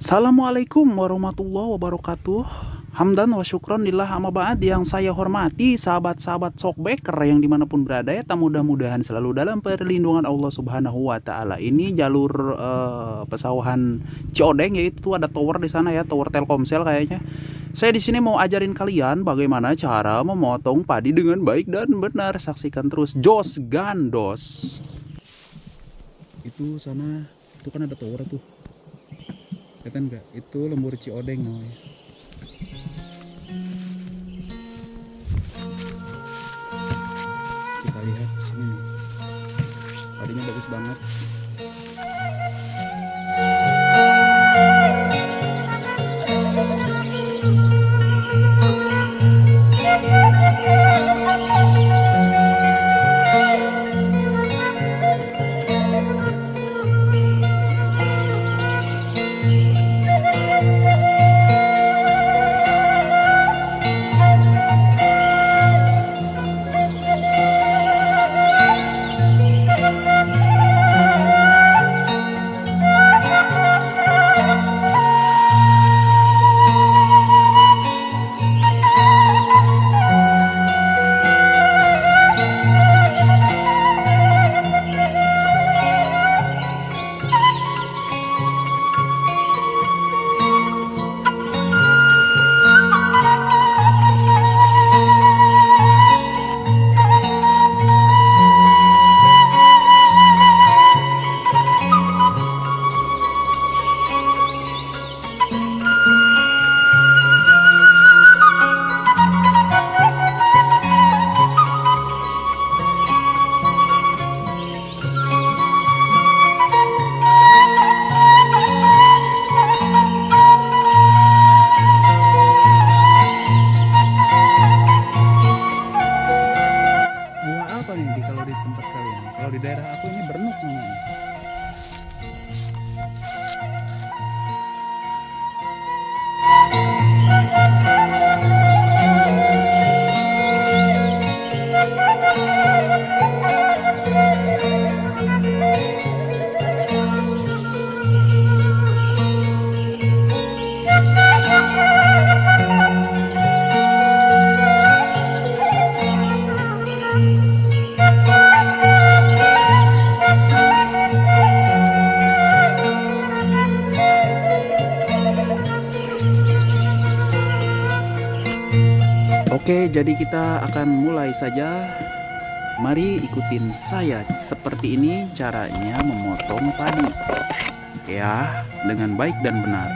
Assalamualaikum warahmatullahi wabarakatuh. Hamdan wa syukron lillah amma ba'd. Yang saya hormati sahabat-sahabat Shockbreaker yang dimanapun berada ya, mudah-mudahan selalu dalam perlindungan Allah Subhanahu wa Ta'ala. Ini jalur pesawahan Ciodeng, yaitu ada tower di sana ya, tower Telkomsel kayaknya. Saya di sini mau ajarin kalian bagaimana cara memotong padi dengan baik dan benar. Saksikan terus Jos Gandos. Itu sana, itu kan ada tower tuh. Kelihatan nggak? Itu lembur Ciodeng namanya. Kita lihat di sini nih. Padinya bagus banget. Buah apa nih kalau di tempat kalian? Kalau di daerah aku ini bernuk namanya. Oke, jadi kita akan mulai saja. Mari ikutin saya. Seperti ini caranya memotong padi. Ya, dengan baik dan benar.